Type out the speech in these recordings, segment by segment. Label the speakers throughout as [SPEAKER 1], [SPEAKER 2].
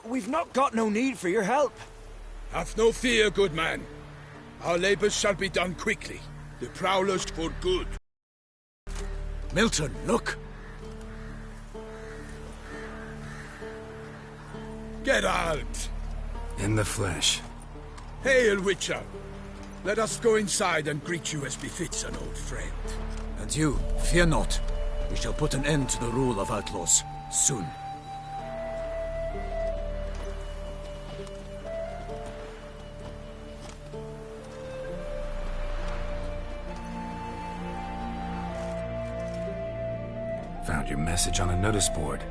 [SPEAKER 1] we've not got no need for your help.
[SPEAKER 2] Have no fear, good man. Our labors shall be done quickly. The Prowlers for good.
[SPEAKER 1] Milton, look!
[SPEAKER 2] Geralt!
[SPEAKER 3] In the flesh.
[SPEAKER 2] Hail, Witcher! Let us go inside and greet you as befits an old friend.
[SPEAKER 1] And you, fear not. We shall put an end to the rule of outlaws, soon.
[SPEAKER 3] Found your message on a notice board.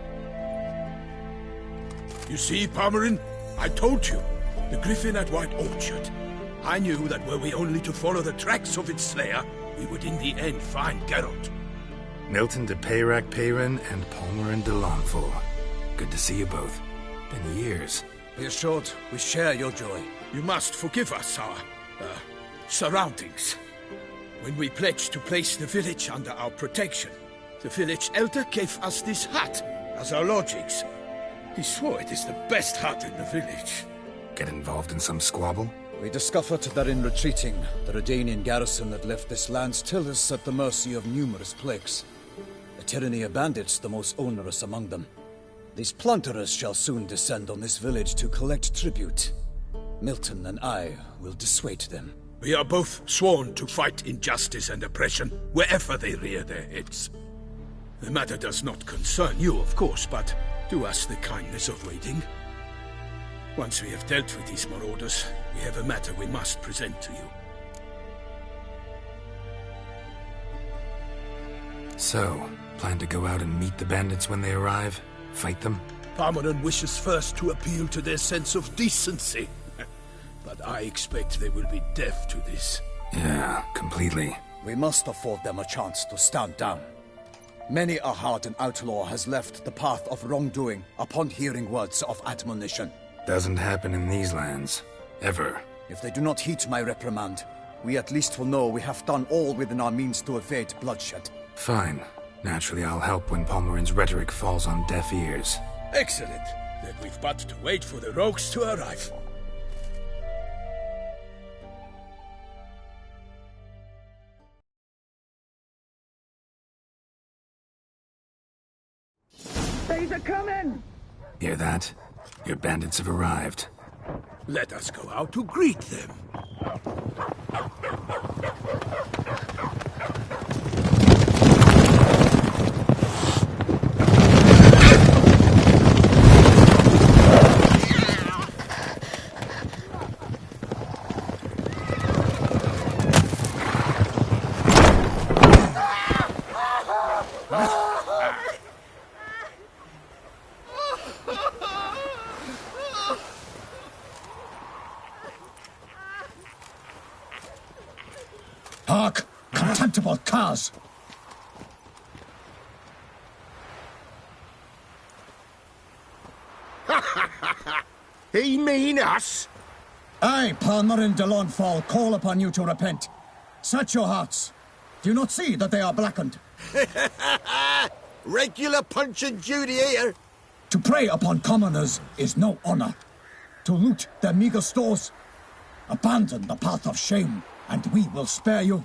[SPEAKER 2] You see, Palmerin? I told you. The griffin at White Orchard. I knew that were we only to follow the tracks of its slayer, we would in the end find Geralt.
[SPEAKER 3] Milton de Peyrac-Peyrin and Palmerin de Launfal. Good to see you both. Been years.
[SPEAKER 1] Be assured, we share your joy.
[SPEAKER 2] You must forgive us our, surroundings. When we pledged to place the village under our protection, the village elder gave us this hut as our lodgings. He swore it is the best hut in the village.
[SPEAKER 3] Get involved in some squabble?
[SPEAKER 1] We discovered that in retreating, the Redanian garrison that left this land still is at the mercy of numerous plagues. A tyranny of bandits, the most onerous among them. These plunderers shall soon descend on this village to collect tribute. Milton and I will dissuade them.
[SPEAKER 2] We are both sworn to fight injustice and oppression wherever they rear their heads. The matter does not concern you, of course, but do us the kindness of waiting. Once we have dealt with these marauders, we have a matter we must present to you.
[SPEAKER 3] So, plan to go out and meet the bandits when they arrive? Fight them?
[SPEAKER 2] Palmerin wishes first to appeal to their sense of decency. But I expect they will be deaf to this.
[SPEAKER 3] Yeah, completely.
[SPEAKER 1] We must afford them a chance to stand down. Many a hardened outlaw has left the path of wrongdoing upon hearing words of admonition.
[SPEAKER 3] Doesn't happen in these lands. Ever.
[SPEAKER 1] If they do not heed my reprimand, we at least will know we have done all within our means to evade bloodshed.
[SPEAKER 3] Fine. Naturally, I'll help when Palmerin's rhetoric falls on deaf ears.
[SPEAKER 2] Excellent. Then we've but to wait for the rogues to arrive.
[SPEAKER 4] They's a coming!
[SPEAKER 3] Hear that? Your bandits have arrived.
[SPEAKER 2] Let us go out to greet them.
[SPEAKER 5] Hark! Contemptible curs!
[SPEAKER 6] He mean us?
[SPEAKER 5] I, Palmerin de Launfal, call upon you to repent. Search your hearts. Do you not see that they are blackened?
[SPEAKER 6] Regular Punch and Judy here.
[SPEAKER 5] To prey upon commoners is no honor. To loot their meager stores, abandon the path of shame, and we will spare you.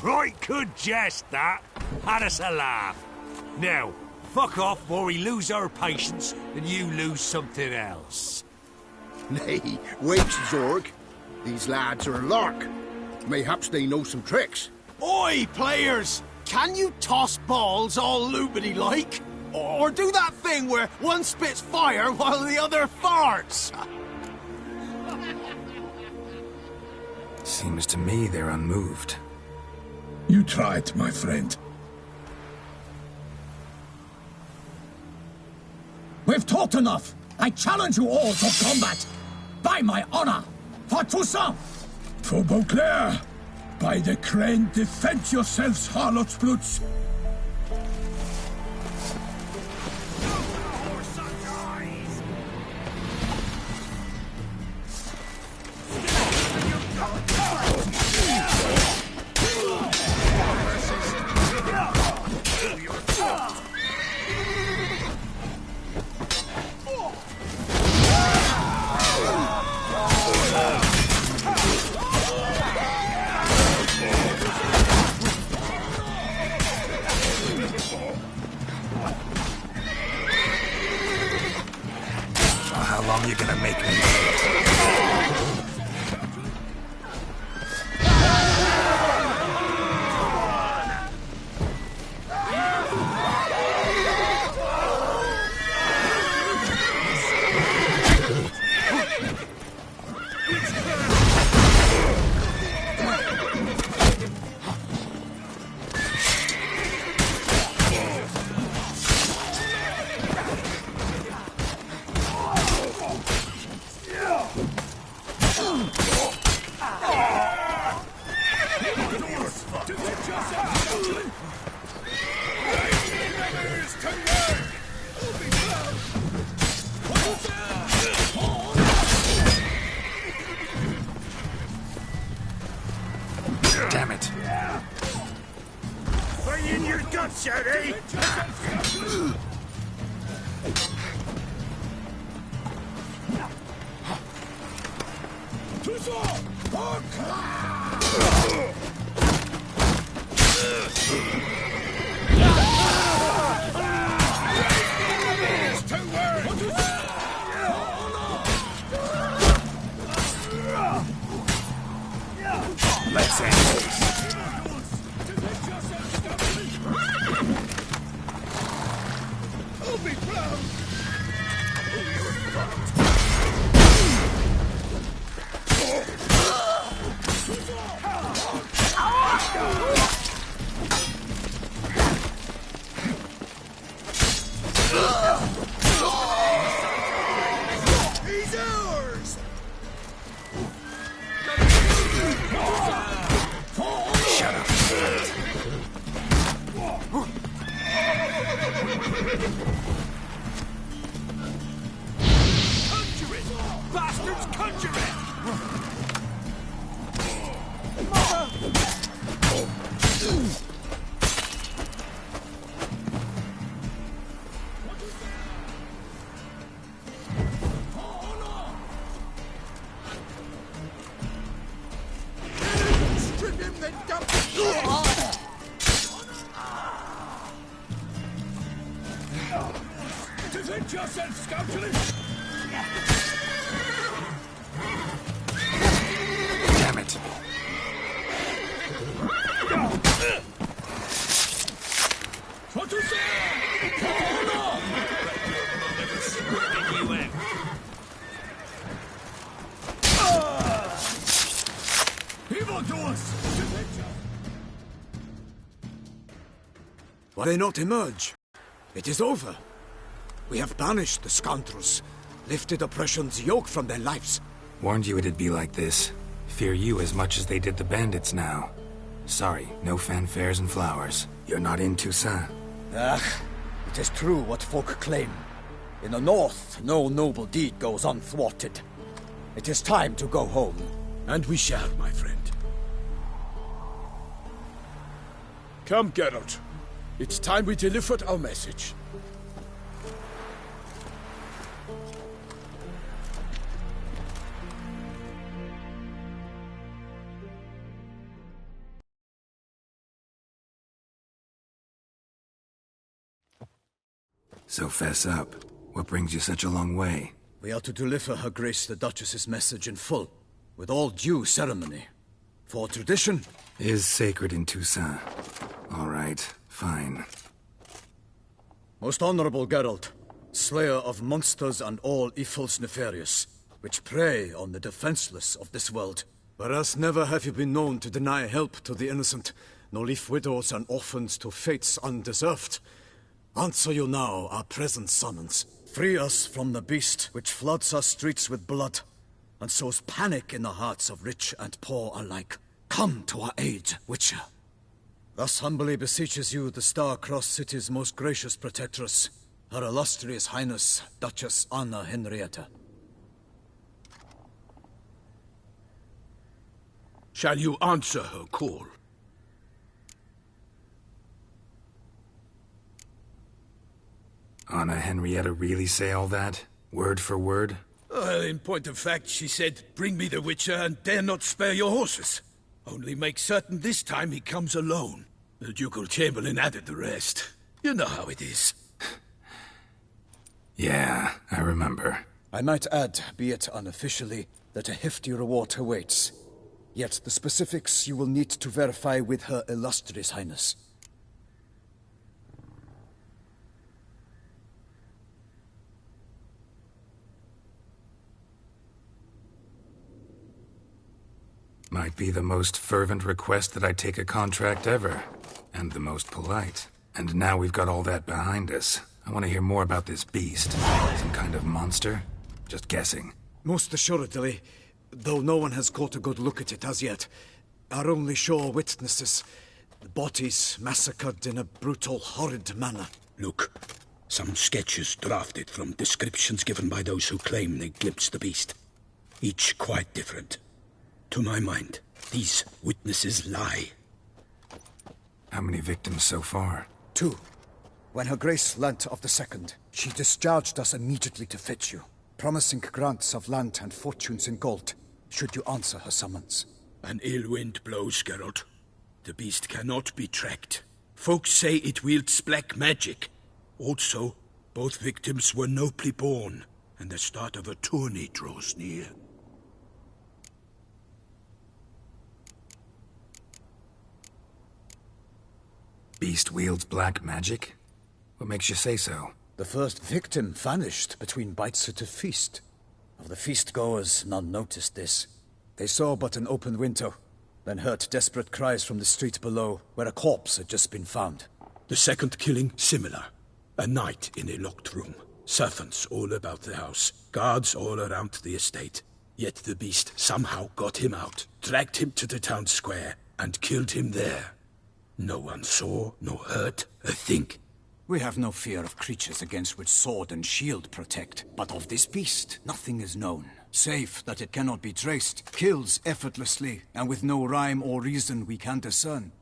[SPEAKER 7] Right good jest, that. Had us a laugh. Now, fuck off before we lose our patience and you lose something else.
[SPEAKER 6] Nay, wait, Zorg. These lads are a lark. Mayhaps they know some tricks.
[SPEAKER 8] Oi, players! Can you toss balls all loopity-like? Or do that thing where one spits fire while the other farts?
[SPEAKER 3] Seems to me they're unmoved.
[SPEAKER 5] You tried, my friend. We've talked enough. I challenge you all to combat. By my honor. For Toussaint. For Beauclair. By the crane, defend yourselves, harlotsbloods.
[SPEAKER 3] Damn it.
[SPEAKER 2] Bring in your guts, Eddie!
[SPEAKER 3] Let's end this.
[SPEAKER 2] I'll be proud! He's ours!
[SPEAKER 3] Shut up.
[SPEAKER 7] Conjure it! Bastards, conjure it!
[SPEAKER 2] Strip him, then dump him!
[SPEAKER 5] Defend yourself, scoundrel!
[SPEAKER 3] Damn it.
[SPEAKER 5] For to serve! For honor!
[SPEAKER 7] You out.
[SPEAKER 5] Evildoers! Defend yourself!
[SPEAKER 1] Why they not emerge? It is over. We have banished the scoundrels, lifted oppression's yoke from their lives.
[SPEAKER 3] Warned you it'd be like this. Fear you as much as they did the bandits now. Sorry, no fanfares and flowers. You're not in Toussaint.
[SPEAKER 1] Ah, it is true what folk claim. In the north, no noble deed goes unthwarted. It is time to go home.
[SPEAKER 2] And we shall, my friend. Come, Geralt. It's time we delivered our message.
[SPEAKER 3] So fess up. What brings you such a long way?
[SPEAKER 1] We are to deliver Her Grace the Duchess's message in full, with all due ceremony. For tradition...
[SPEAKER 3] Is sacred in Toussaint. All right, fine.
[SPEAKER 1] Most honorable Geralt, slayer of monsters and all evils nefarious, which prey on the defenseless of this world. Whereas never have you been known to deny help to the innocent, nor leave widows and orphans to fates undeserved. Answer you now our present summons. Free us from the beast which floods our streets with blood, and sows panic in the hearts of rich and poor alike. Come to our aid, Witcher. Thus humbly beseeches you the Star-Crossed City's most gracious protectress, Her Illustrious Highness, Duchess Anna Henrietta.
[SPEAKER 2] Shall you answer her call?
[SPEAKER 3] Anna Henrietta really say all that? Word for word?
[SPEAKER 2] Well, in point of fact, she said, bring me the Witcher and dare not spare your horses. Only make certain this time he comes alone. The Ducal Chamberlain added the rest. You know how it is.
[SPEAKER 3] Yeah, I remember.
[SPEAKER 1] I might add, be it unofficially, that a hefty reward awaits. Yet the specifics you will need to verify with Her Illustrious Highness.
[SPEAKER 3] Might be the most fervent request that I take a contract ever. And the most polite. And now we've got all that behind us. I want to hear more about this beast. Some kind of monster? Just guessing.
[SPEAKER 1] Most assuredly, though no one has caught a good look at it as yet. Our only sure witnesses. The bodies massacred in a brutal, horrid manner.
[SPEAKER 2] Look, some sketches drafted from descriptions given by those who claim they glimpsed the beast. Each quite different. To my mind, these witnesses lie.
[SPEAKER 3] How many victims so far?
[SPEAKER 1] 2. When Her Grace learnt of the second, she discharged us immediately to fetch you, promising grants of land and fortunes in gold, should you answer her summons.
[SPEAKER 2] An ill wind blows, Geralt. The beast cannot be tracked. Folks say it wields black magic. Also, both victims were nobly born, and the start of a tourney draws near.
[SPEAKER 3] Beast wields black magic? What makes you say so?
[SPEAKER 1] The first victim vanished between bites at a feast. Of the feast-goers, none noticed this. They saw but an open window, then heard desperate cries from the street below, where a corpse had just been found.
[SPEAKER 2] The second killing, similar. A night in a locked room. Servants all about the house. Guards all around the estate. Yet the beast somehow got him out, dragged him to the town square, and killed him there. No one saw, nor heard a thing.
[SPEAKER 1] We have no fear of creatures against which sword and shield protect, but of this beast, nothing is known. Save that it cannot be traced, kills effortlessly, and with no rhyme or reason we can discern.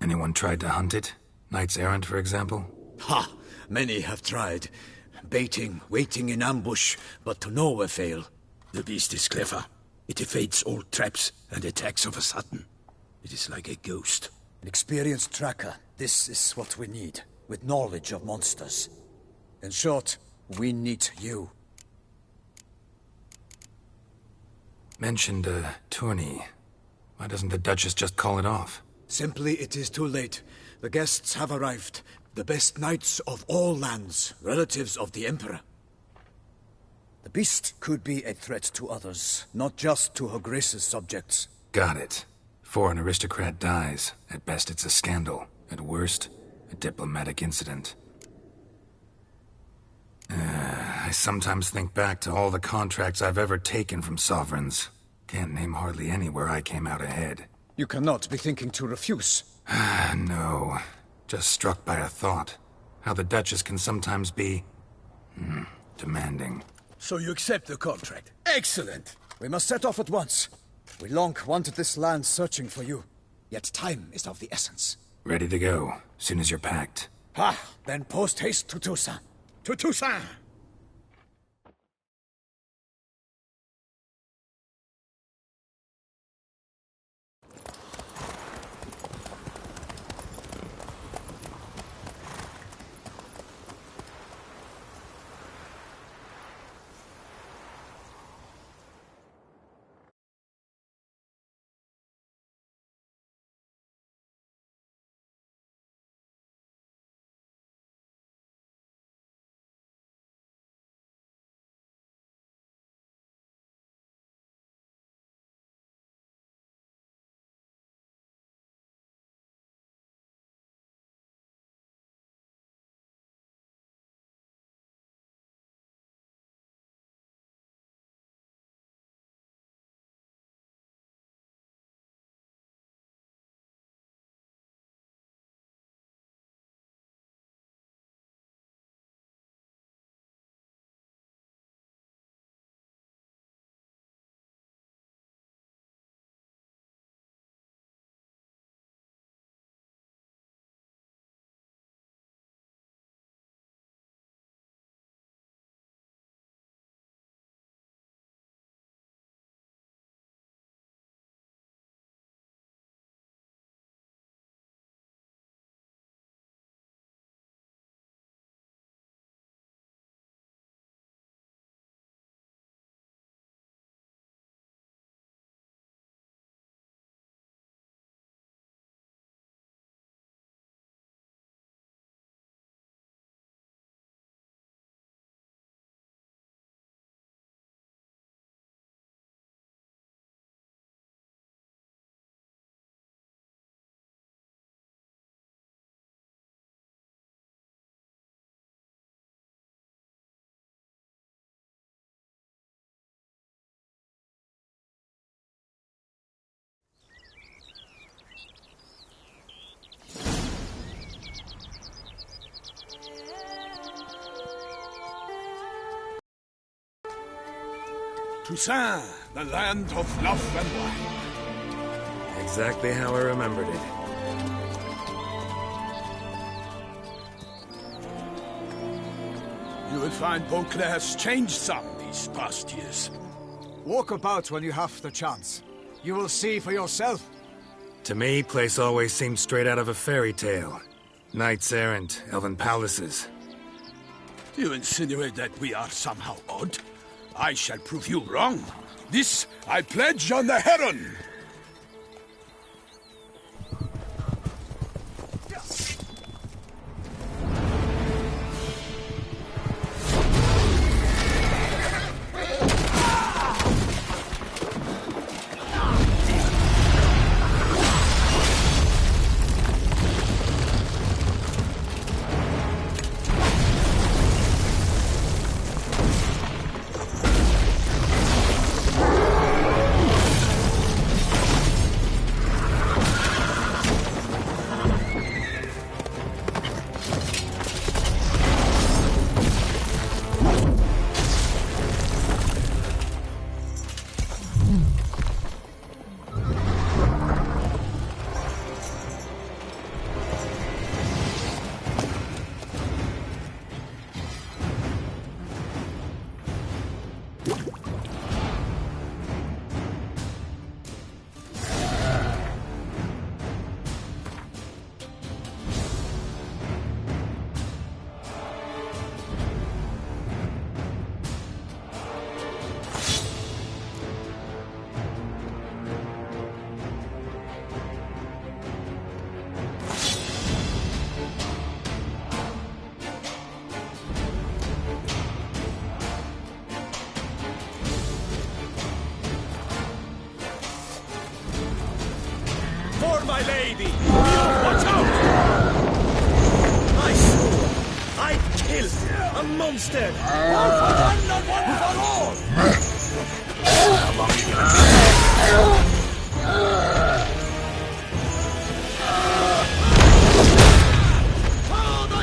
[SPEAKER 3] Anyone tried to hunt it? Knights errant, for example?
[SPEAKER 1] Ha! Many have tried. Baiting, waiting in ambush, but to no avail.
[SPEAKER 2] The beast is clever. It evades all traps and attacks of a sudden. It is like a ghost.
[SPEAKER 1] An experienced tracker, this is what we need, with knowledge of monsters. In short, we need you.
[SPEAKER 3] Mentioned a tourney. Why doesn't the Duchess just call it off?
[SPEAKER 1] Simply, it is too late. The guests have arrived. The best knights of all lands, relatives of the Emperor. The beast could be a threat to others, not just to Her Grace's subjects.
[SPEAKER 3] Got it. Before an aristocrat dies, at best it's a scandal. At worst, a diplomatic incident. I sometimes think back to all the contracts I've ever taken from sovereigns. Can't name hardly any where I came out ahead.
[SPEAKER 1] You cannot be thinking to refuse.
[SPEAKER 3] No. Just struck by a thought. How the Duchess can sometimes be... demanding.
[SPEAKER 2] So you accept the contract? Excellent!
[SPEAKER 1] We must set off at once. We long wanted this land searching for you. Yet time is of the essence.
[SPEAKER 3] Ready to go, soon as you're packed.
[SPEAKER 1] Ha! Then post-haste to Toussaint.
[SPEAKER 2] To Toussaint! Toussaint, the land of love and wine. A
[SPEAKER 3] exactly how I remembered it.
[SPEAKER 2] You will find Beauclair has changed some these past years.
[SPEAKER 9] Walk about when you have the chance. You will see for yourself.
[SPEAKER 3] To me, place always seemed straight out of a fairy tale. Knights errant, elven palaces.
[SPEAKER 2] Do you insinuate that we are somehow odd? I shall prove you wrong. This I pledge on the Heron!
[SPEAKER 7] For my lady! Watch out! I swore I'd kill a monster! One for one, not one for all! Follow the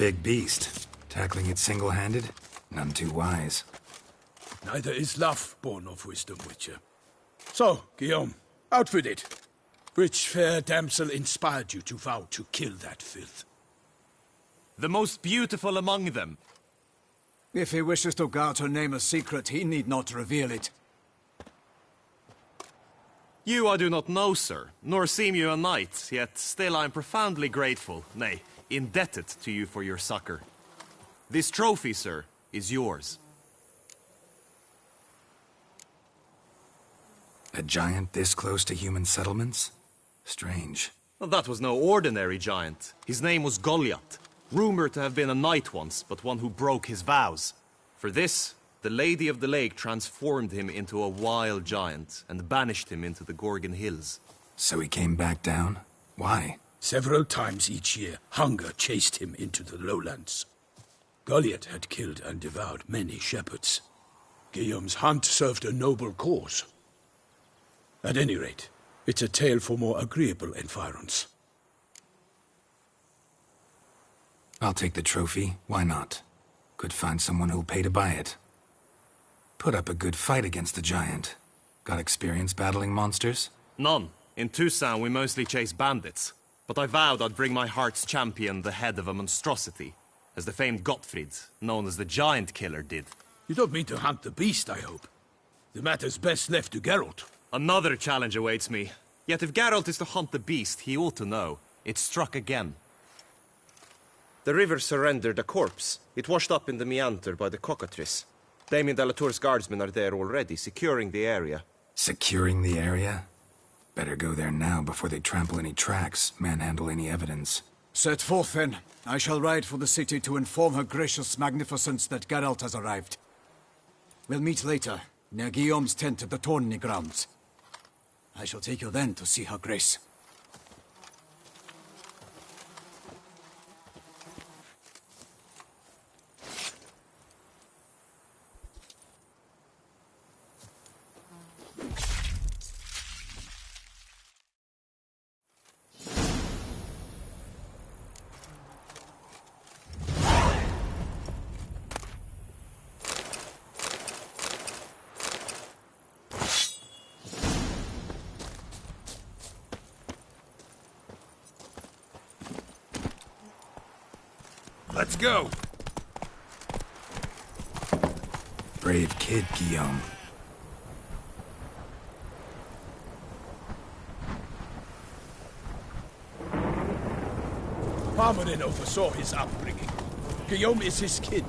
[SPEAKER 3] Big beast. Tackling it single-handed? None too wise.
[SPEAKER 2] Neither is love born of wisdom, Witcher. So, Guillaume, out with it. Which fair damsel inspired you to vow to kill that filth?
[SPEAKER 7] The most beautiful among them.
[SPEAKER 9] If he wishes to guard her name a secret, he need not reveal it.
[SPEAKER 10] You I do not know, sir, nor seem you a knight, yet still I am profoundly grateful, nay, indebted to you for your succor. This trophy, sir, is yours.
[SPEAKER 3] A giant this close to human settlements? Strange.
[SPEAKER 10] Well, that was no ordinary giant. His name was Goliath, rumored to have been a knight once, but one who broke his vows. For this, the Lady of the Lake transformed him into a wild giant and banished him into the Gorgon Hills.
[SPEAKER 3] So he came back down? Why?
[SPEAKER 2] Several times each year, hunger chased him into the lowlands. Goliath had killed and devoured many shepherds. Guillaume's hunt served a noble cause. At any rate, it's a tale for more agreeable environs.
[SPEAKER 3] I'll take the trophy. Why not? Could find someone who'll pay to buy it. Put up a good fight against the giant. Got experience battling monsters?
[SPEAKER 10] None. In Tucson, we mostly chase bandits. But I vowed I'd bring my heart's champion the head of a monstrosity, as the famed Gottfried, known as the Giant Killer, did.
[SPEAKER 2] You don't mean to hunt the beast, I hope. The matter's best left to Geralt.
[SPEAKER 10] Another challenge awaits me. Yet if Geralt is to hunt the beast, he ought to know. It struck again. The river surrendered a corpse. It washed up in the meander by the cockatrice. Damien de la Tour's guardsmen are there already, securing the area.
[SPEAKER 3] Securing the area? Better go there now before they trample any tracks, manhandle any evidence.
[SPEAKER 9] Set forth, then. I shall ride for the city to inform her gracious magnificence that Geralt has arrived. We'll meet later, near Guillaume's tent at the Tourney grounds. I shall take you then to see her grace.
[SPEAKER 2] Let's go!
[SPEAKER 3] Brave kid, Guillaume.
[SPEAKER 2] Parmanin oversaw his upbringing. Guillaume is his kid.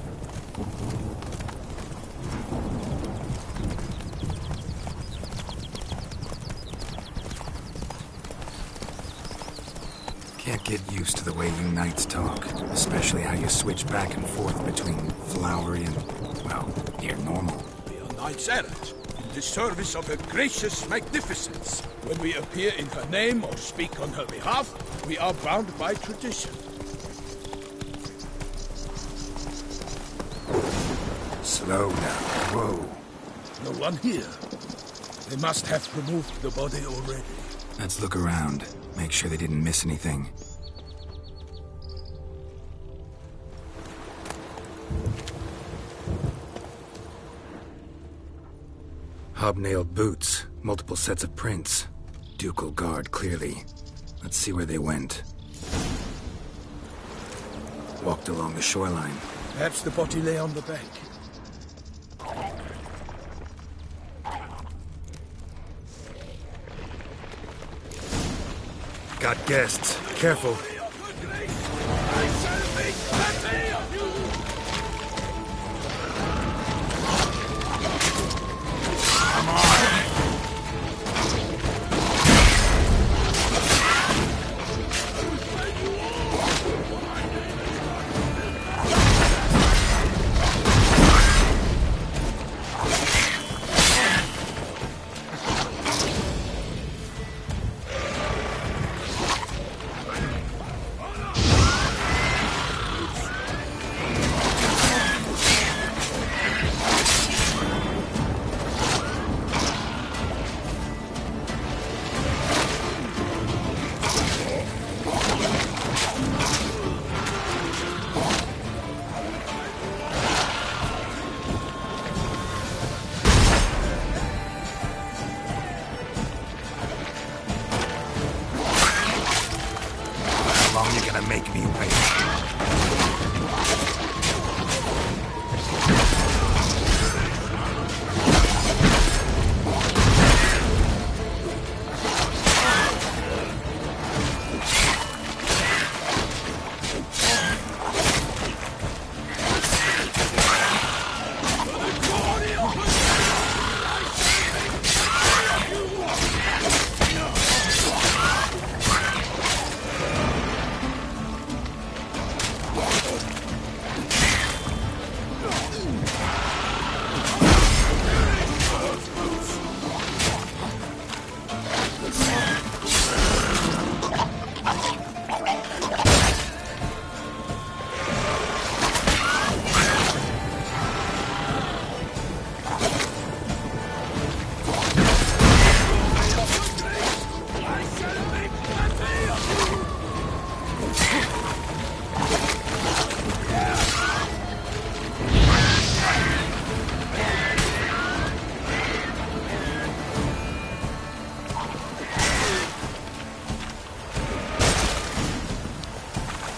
[SPEAKER 3] Can't get used to the way you knights talk, especially how you switch back and forth between flowery and, well, near normal.
[SPEAKER 2] We are knights errant, in the service of her gracious magnificence. When we appear in her name or speak on her behalf, we are bound by tradition.
[SPEAKER 3] Slow now. Whoa.
[SPEAKER 2] No one here. They must have removed the body already.
[SPEAKER 3] Let's look around. Make sure they didn't miss anything. Hobnailed boots, multiple sets of prints. Ducal guard, clearly. Let's see where they went. Walked along the shoreline.
[SPEAKER 2] Perhaps the body lay on the bank.
[SPEAKER 3] Got guests. Careful. Come on. Make me wait.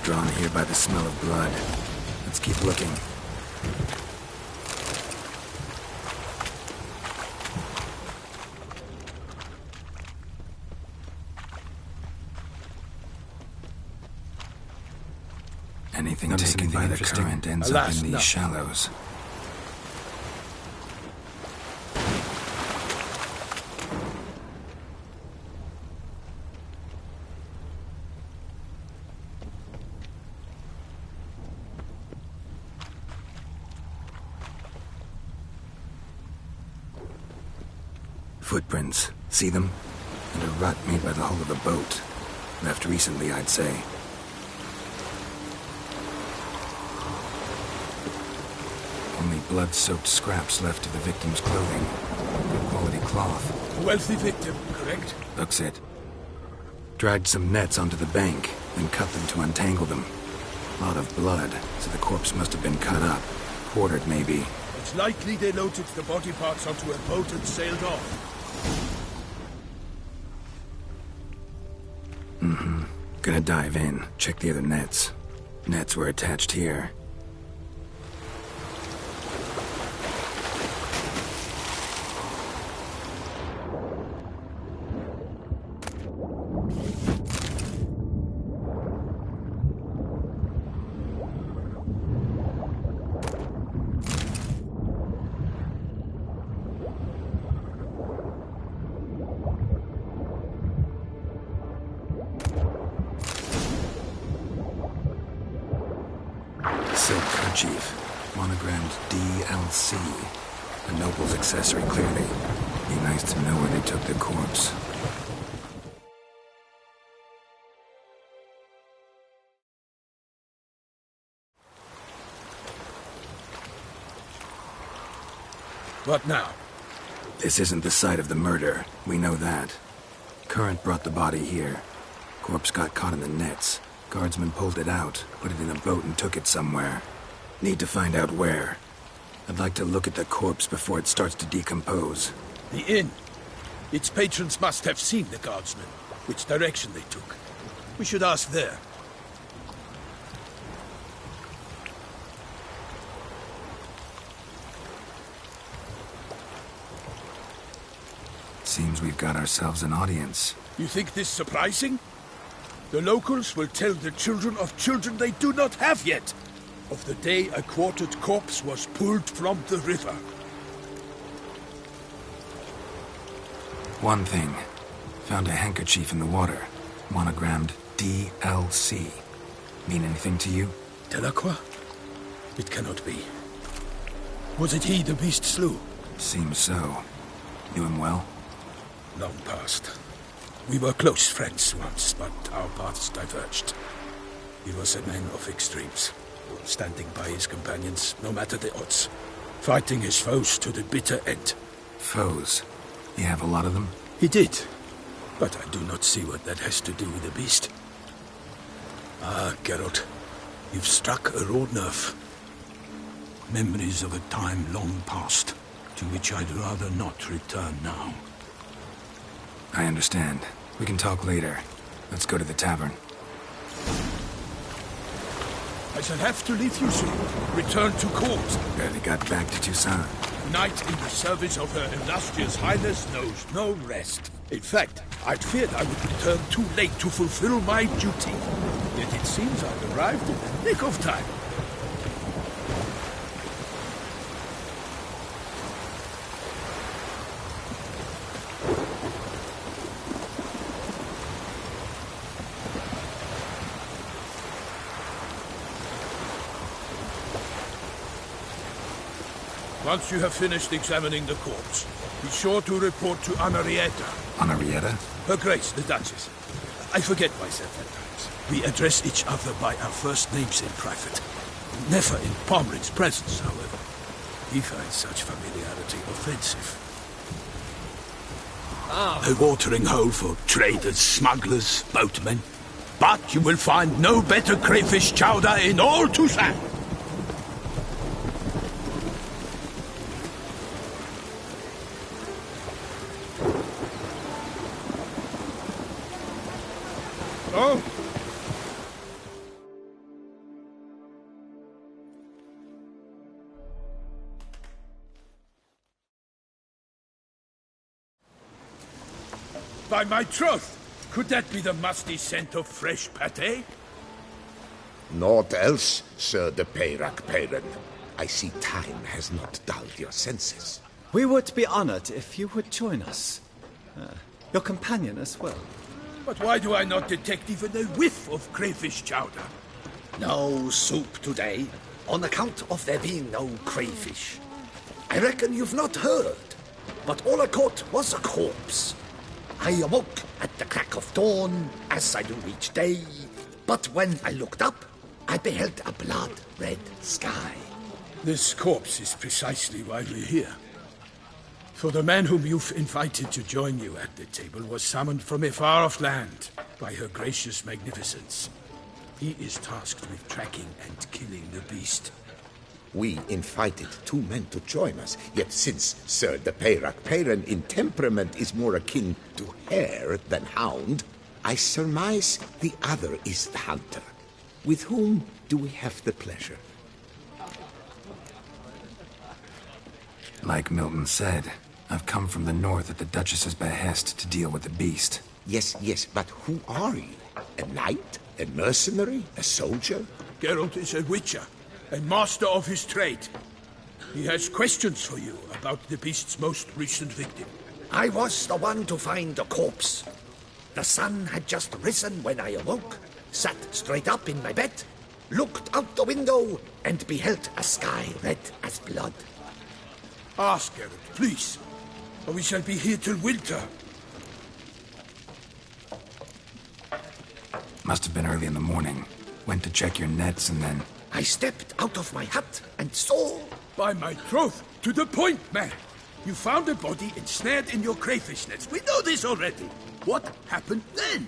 [SPEAKER 3] Drawn here by the smell of blood. Let's keep looking. Anything taken by the current ends up in these shallows. Footprints. See them? And a rut made by the hull of a boat. Left recently, I'd say. Only blood-soaked scraps left to the victim's clothing. Good quality cloth.
[SPEAKER 2] A wealthy victim, correct?
[SPEAKER 3] Looks it. Dragged some nets onto the bank, then cut them to untangle them. Lot of blood, so the corpse must have been cut up. Quartered, maybe.
[SPEAKER 2] It's likely they loaded the body parts onto a boat and sailed off.
[SPEAKER 3] Gonna dive in, check the other nets. Nets were attached here. Silk kerchief, monogrammed DLC. A noble's accessory, clearly. Be nice to know where they took the corpse.
[SPEAKER 2] What now?
[SPEAKER 3] This isn't the site of the murder. We know that. Current brought the body here. Corpse got caught in the nets. Guardsmen pulled it out, put it in a boat and took it somewhere. Need to find out where. I'd like to look at the corpse before it starts to decompose.
[SPEAKER 2] The inn. Its patrons must have seen the guardsmen, which direction they took. We should ask there.
[SPEAKER 3] Seems we've got ourselves an audience.
[SPEAKER 2] You think this surprising? The locals will tell the children of children they do not have yet, of the day a quartered corpse was pulled from the river.
[SPEAKER 3] One thing. Found a handkerchief in the water. Monogrammed DLC. Mean anything to you?
[SPEAKER 2] Delacroix? It cannot be. Was it he the beast slew?
[SPEAKER 3] Seems so. Knew him well?
[SPEAKER 2] Long past. We were close friends once, but our paths diverged. He was a man of extremes, standing by his companions, no matter the odds, fighting his foes to the bitter end.
[SPEAKER 3] Foes? You have a lot of them?
[SPEAKER 2] He did, but I do not see what that has to do with the beast. Ah, Geralt, you've struck a raw nerve. Memories of a time long past, to which I'd rather not return now.
[SPEAKER 3] I understand. We can talk later. Let's go to the tavern.
[SPEAKER 2] I shall have to leave you soon. Return to court.
[SPEAKER 3] Barely got back to Toussaint.
[SPEAKER 2] Knight in the service of Her Illustrious Highness knows no rest. In fact, I'd feared I would return too late to fulfill my duty. Yet it seems I've arrived in the nick of time. Once you have finished examining the corpse, be sure to report to Henrietta.
[SPEAKER 3] Henrietta?
[SPEAKER 2] Her Grace, the Duchess. I forget myself at times. We address each other by our first names in private. Never in Pomrin's presence, however. He finds such familiarity offensive. A watering hole for traders, smugglers, boatmen. But you will find no better crayfish chowder in all Toussaint. By my troth! Could that be the musty scent of fresh pate?
[SPEAKER 11] Naught else, Sir de Peyrac Peyren. I see time has not dulled your senses.
[SPEAKER 12] We would be honored if you would join us. Your companion as well.
[SPEAKER 2] But why do I not detect even a whiff of crayfish chowder?
[SPEAKER 7] No soup today, on account of there being no crayfish. I reckon you've not heard, but all I caught was a corpse. I awoke at the crack of dawn, as I do each day, but when I looked up, I beheld a blood-red sky.
[SPEAKER 2] This corpse is precisely why we're here. For the man whom you've invited to join you at the table was summoned from a far-off land by her gracious magnificence. He is tasked with tracking and killing the beast.
[SPEAKER 11] We invited 2 men to join us, yet since Sir de Peyrac Peyren in temperament is more akin to hare than hound, I surmise the other is the hunter. With whom do we have the pleasure?
[SPEAKER 3] Like Milton said, I've come from the north at the Duchess's behest to deal with the beast.
[SPEAKER 11] Yes, but who are you? A knight? A mercenary? A soldier?
[SPEAKER 2] Geralt is a witcher, and master of his trade. He has questions for you about the beast's most recent victim.
[SPEAKER 7] I was the one to find the corpse. The sun had just risen when I awoke, sat straight up in my bed, looked out the window, and beheld a sky red as blood.
[SPEAKER 2] Ask, Geralt, please, or we shall be here till winter.
[SPEAKER 3] Must have been early in the morning. Went to check your nets and then...
[SPEAKER 7] I stepped out of my hut and saw...
[SPEAKER 2] By my troth, to the point, man. You found a body ensnared in your crayfish nets. We know this already. What happened then?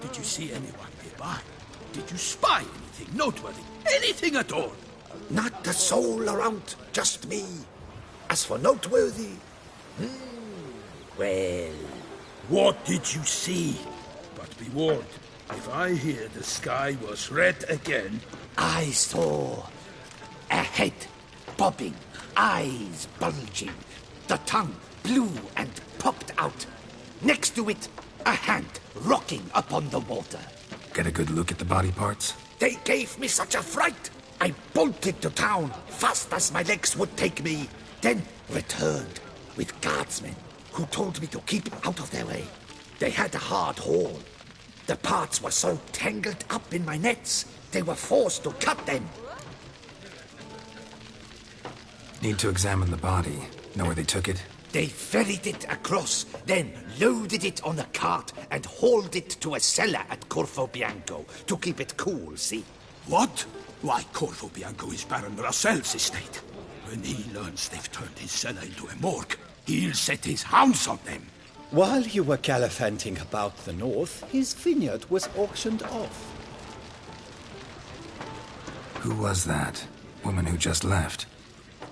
[SPEAKER 2] Did you see anyone nearby? Did you spy anything noteworthy? Anything at all?
[SPEAKER 7] Not a soul around, just me. As for noteworthy... well...
[SPEAKER 2] What did you see? But be warned, if I hear the sky was red again...
[SPEAKER 7] I saw a head bobbing, eyes bulging, the tongue blue and popped out. Next to it, a hand rocking upon the water.
[SPEAKER 3] Get a good look at the body parts?
[SPEAKER 7] They gave me such a fright. I bolted to town fast as my legs would take me, then returned with guardsmen who told me to keep out of their way. They had a hard haul. The parts were so tangled up in my nets, they were forced to cut them.
[SPEAKER 3] Need to examine the body. Know where they took it?
[SPEAKER 7] They ferried it across, then loaded it on a cart and hauled it to a cellar at Corvo Bianco to keep it cool, see?
[SPEAKER 2] What? Why, Corvo Bianco is Baron Russell's estate. When he learns they've turned his cellar into a morgue, he'll set his hounds on them.
[SPEAKER 12] While you were gallivanting about the north, his vineyard was auctioned off.
[SPEAKER 3] Who was that? Woman who just left.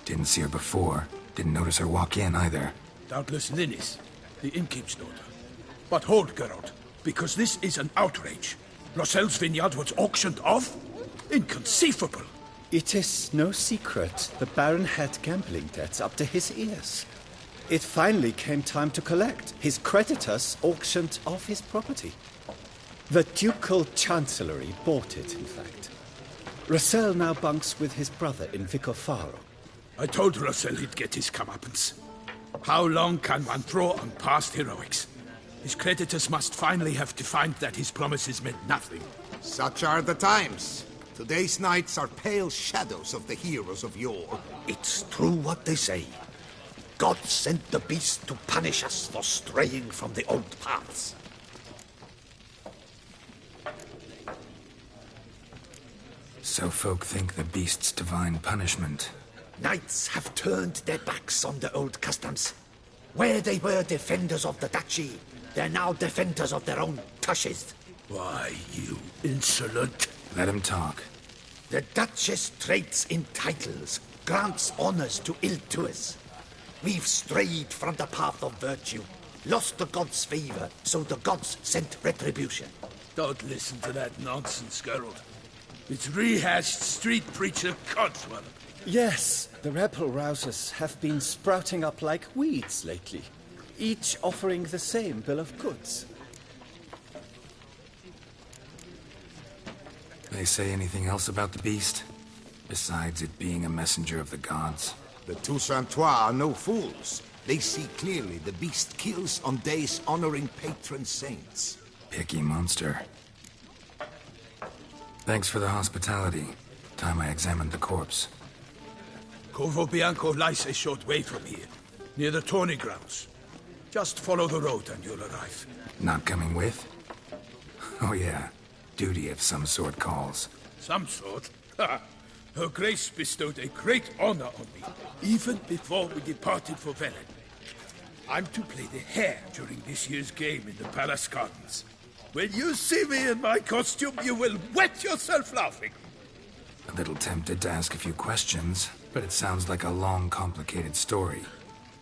[SPEAKER 3] Didn't see her before. Didn't notice her walk in either.
[SPEAKER 2] Doubtless Linnis, the innkeep's daughter. But hold, Geralt, because this is an outrage. Russell's vineyard was auctioned off? Inconceivable.
[SPEAKER 12] It is no secret the Baron had gambling debts up to his ears. It finally came time to collect. His creditors auctioned off his property. The Ducal Chancellery bought it, in fact. Russell now bunks with his brother in Vicofaro.
[SPEAKER 2] I told Russell he'd get his comeuppance. How long can one throw on past heroics? His creditors must finally have to find that his promises meant nothing.
[SPEAKER 6] Such are the times. Today's knights are pale shadows of the heroes of yore.
[SPEAKER 7] It's true what they say. God sent the beast to punish us for straying from the old paths.
[SPEAKER 3] So folk think the beast's divine punishment.
[SPEAKER 7] Knights have turned their backs on the old customs. Where they were defenders of the duchy, they're now defenders of their own tushes.
[SPEAKER 2] Why, you insolent...
[SPEAKER 3] Let him talk.
[SPEAKER 7] The Duchess trades in titles, grants honors to ill-doers. We've strayed from the path of virtue, lost the gods' favor, so the gods sent retribution.
[SPEAKER 2] Don't listen to that nonsense, Geralt. It's rehashed street preacher codswallop.
[SPEAKER 12] Yes, the rebel rousers have been sprouting up like weeds lately. each offering the same bill of goods.
[SPEAKER 3] They say anything else about the beast? Besides it being a messenger of the gods?
[SPEAKER 11] The Toussaintois are no fools. They see clearly the beast kills on days honoring patron saints.
[SPEAKER 3] Picky monster. Thanks for the hospitality. Time I examined the corpse.
[SPEAKER 2] Corvo Bianco lies a short way from here, near the tourney grounds. Just follow the road and you'll arrive.
[SPEAKER 3] Not coming with? Oh yeah, duty of some sort calls.
[SPEAKER 2] Some sort? Ha! Her Grace bestowed a great honor on me, even before we departed for Velen. I'm to play the hare during this year's game in the palace gardens. When you see me in my costume, you will wet yourself laughing.
[SPEAKER 3] A little tempted to ask a few questions, but it sounds like a long, complicated story.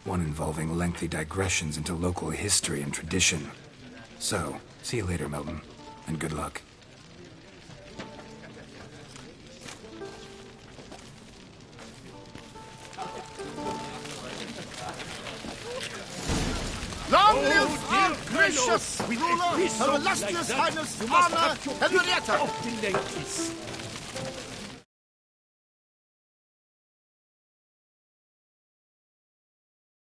[SPEAKER 3] One involving lengthy digressions into local history and tradition. So, see you later, Milton, and good luck.
[SPEAKER 8] Long live our gracious ruler, her illustrious highness, Anna Henrietta!